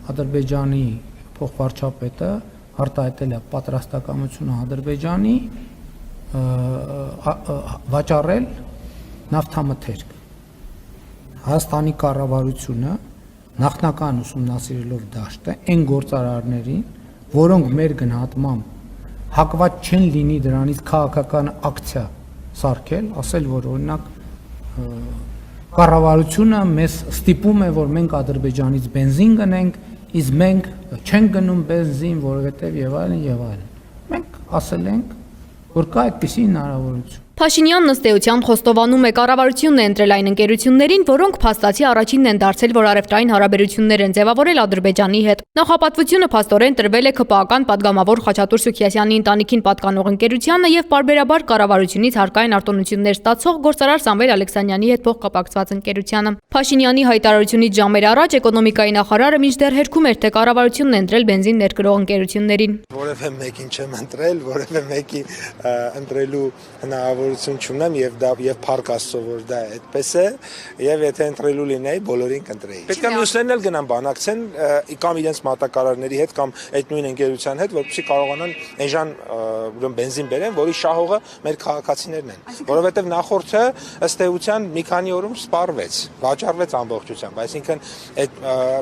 Ադրբեջանի փոխվարչապետը արտահայտել է պատրաստակամությունը Ադրբեջանի վաճառել նավթամթերք։ Հայաստանի կառավարությունը նախնական ուսումնասիրելով դաշտը այն գործարարներին, որոնք մեր գնահատմամբ հակված չեն լինի դրանից քաղաքական ակցիա սարքել, ասել, որ օրինակ կառավարությունը մեզ ստիպում է, որ մենք Ադրբեջանից բենզին գնենք, իսկ մենք չենք գնում բենզին, որովհետև եւ այլն։ Մենք ասել ենք, որ կա այդպիսի հնարավորություն։ Փաշինյանն ըստ էության խոստովանում է, կառավարությունն է ընտրել այն ընկերություններին, որոնք փաստացի առաջինն են դարձել, որ առևտրային հարաբերություններ են ձևավորել Ադրբեջանի հետ։ Նախապատվությունը փաստորեն տրվել է ՔՊԱ-կան падգամավոր Խաչատուր Սուքիասյանի ընտանիքին պատկանող ընկերությանը եւ պարբերաբար կառավարությունից հարկային արտոնություններ ստացող գործարար Սամվել Ալեքսանյանի հետ փոխկապակցված ընկերությանը։ Փաշինյանի հայտարարությունից ժամեր առաջ էկոնոմիկայի նախարարը մինչդեռ հերքում էր, թե կառավարությունն է ընտրել բենզին ներկրող ընկերություններին։ Որևէ մեկին չեմ ընտրել, որևէ մեկի ընտրելու հնարավորություն չունեմ եւ փառք Աստծո, որ դա այդպես է, եւ եթե ընտրելու լինեի, բոլորին կընտրեի։ Պետք է մյուսներն էլ գնան բանակցեն կամ իրենց մատակարարների հետ կամ այդ նույն ընկերության հետ, որպեսզի կարողանան այժմ բենզին բերեն, որի շահողը մեր քաղաքացիներն են, որովհետեւ նախորդը ըստ էության մի քանի օրում սպառվեց, վաճառվեց ամբողջությամբ, այսինքն այդ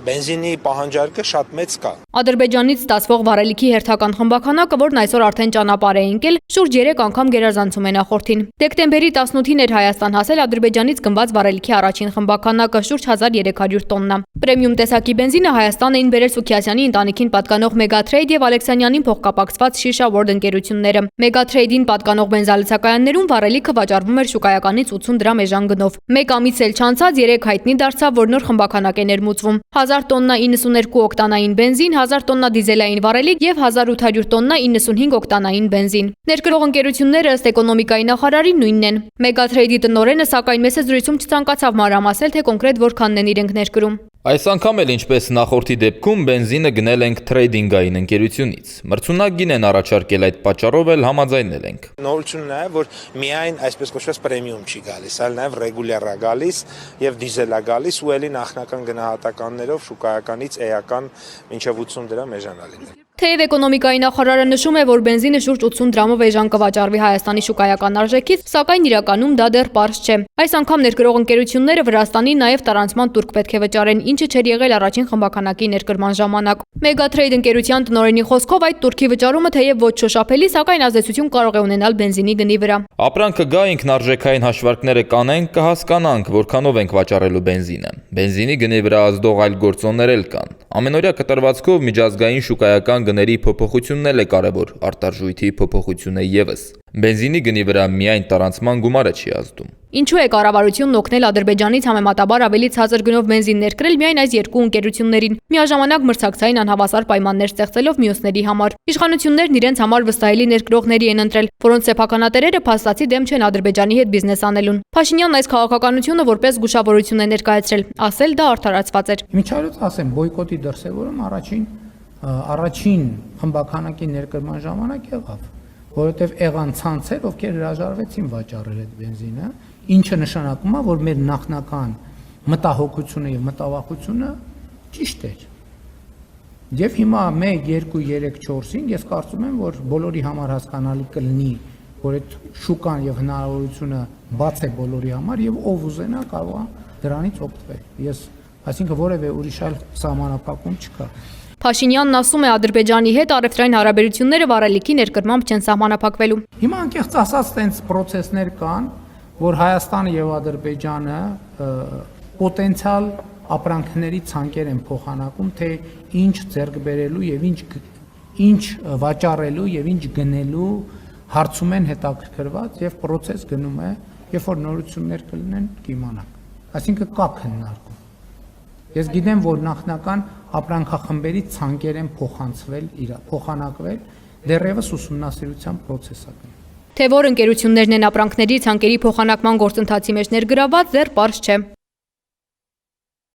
բենզինի պահանջարկը շատ մեծ կա։ Ադրբեջանից ստացվող վառելիքի հերթական խմբականակը, որն այսօր արդեն ճանապարհ է ընկել, շուրջ 3 անգամ գերազանցում է նախորդին։ Դեկտեմբերի 18-ին էր Հայաստան հասել Ադրբեջանից գնված վառելիքի առաջին խմբականակը շուրջ 1300 տոննա։ Պրեմիում տեսակի բենզինը Հայաստան էին բերել Սուքիասյանի ընտանիքին պատկանող Մեգատրեյդ եւ Ալեքսանյանին փոխկապակցված Շիշա World ընկերությունները։ Մեգատրեյդին պատկանող բենզալցակայաններում վառելիքը վաճառվում էր շուկայականից 80 դրամ էժան գնով։ Մեկ ամիս էլ չանցած 3 հայտնի դարձավ, որ նոր խմբականակ է ներմուծվում։ 1000 տոննա 92 օկտանային բենզին, 1000 տոննա դիզելային վառելիք եւ 1800 տոննա 95 օկտանային բենզին։ Ներկրող ընկերությունները ըստ էկոնոմիկայի նախարարի նույնն են։ Մեգատրեյդի տնօրենը սակայն մեծ զրույցում չցանկացավ մանրամասել, թե կոնկրետ որքանն են իրենք ներկրում։ Այս անգամ էլ ինչպես նախորդի դեպքում բենզինը գնել ենք թրեյդինգային ընկերությունից։ Մրցունակ են առաջարկել այդ պատճառով էլ համաձայնել ենք։ Նորությունն է, որ միայն այսպես կոչված պրեմիում չի գալիս, այլ նաև ռեգուլյար է գալիս եւ դիզել է գալիս ու ելի նախնական գնահատականներով շուկայականից էական մինչև 80 դրամ էժան է լինել։ Թեև էկոնոմիկայի նախարարը նշում է, որ բենզինը շուրջ 80 դրամով էժան կվաճառվի Հայաստանի շուկայական արժեքից, սակայն իրականում դա դեռ պարզ չէ։ Այս անգամ ներկրող ընկերությունները Վրաստանին նաև տարանցման տուրք պետք է վճարեն, ինչը չէր եղել առաջին խմբականակի ներկրման ժամանակ։ Մեգատրեյդ ընկերության տնօրենի խոսքով այդ տուրքի վճարումը թեև ոչ շոշափելի, սակայն ազդեցություն կարող է ունենալ բենզինի գնի վրա։ Ապրանքը գա, ինքնարժեքային հաշվարկները կանենք, կհասկանանք, որքանով ենք վաճառելու բենզինը։ Բենզինի գնի վրա ազդող այլ գործոններ էլ կան։ Ամենօրյա կտրվածքով միջազգային շուկայական գների փոփոխությունն է կարևոր, արտարժույթի փոփոխությունը ևս։ Բենզինի գնի վրա միայն տարանցման գումարը չի ազդում։ Ինչու է կառավարությունն օգնել Ադրբեջանից համեմատաբար ավելի ցածր գնով բենզին ներկրել միայն այս երկու ընկերություններին, միաժամանակ մրցակցային անհավասար պայմաններ ստեղծելով մյուսների համար։ Իշխանություններն իրենց համար վստահելի ներկրողների են ընտրել, որոնց սեփականատերերը փաստացի դեմ չեն Ադրբեջանի հետ բիզնես անելուն։ Փաշինյանն այս քաղաքականությունը որպես զգուշավորություն է ներկայացրել, ասել դա արդարացված էր։ Միջայլոց ասեմ, բոյկոտի դրսևորում առաջին խմբականակի ներկրման ժամանակ եղավ, որովհետև եղան ցանցեր, ովքեր հրաժարվեցին վաճառել այդ բենզինը, ինչը նշանակում է, որ մեր նախնական մտահոգությունը եւ մտավախությունը ճիշտ էր։ Եվ հիմա 1, 2, 3, 4-ին ես կարծում եմ, որ բոլորի համար հասկանալի կլինի, որ այդ շուկան եւ հնարավորությունը բաց է բոլորի համար եւ ով ուզենա կարող է դրանից օգտվել։ Այսինքն որևէ ուրիշ այլ սահմանափակում չկա։ Փաշինյանն ասում է, Ադրբեջանի հետ առևտրային հարաբերությունները վառելիքի ներկրմամբ չեն սահմանափակվելու։ Հիմա անկեղծ ասած տենց պրոցեսներ կան, որ Հայաստանը եւ Ադրբեջանը պոտենցիալ ապրանքների ցանկեր են փոխանակում, թե ինչ ձեռք բերելու եւ ինչ վաճառելու եւ ինչ գնելու հարցում են հետաքրքրված եւ պրոցես գնում է, երբ որ նորություններ կլինեն կիմանանք։ Այսինքն կա քննարկում։ Ես գիտեմ, որ նախնական ապրանքախմբերի ցանկեր են փոխանակվել, դեռևս ուսումնասիրության պրոցես է գնում։ Թե որ ընկերություններն են ապրանքների ցանկերի փոխանակման գործընթացի մեջ ներգրավված, դեռ պարզ չէ։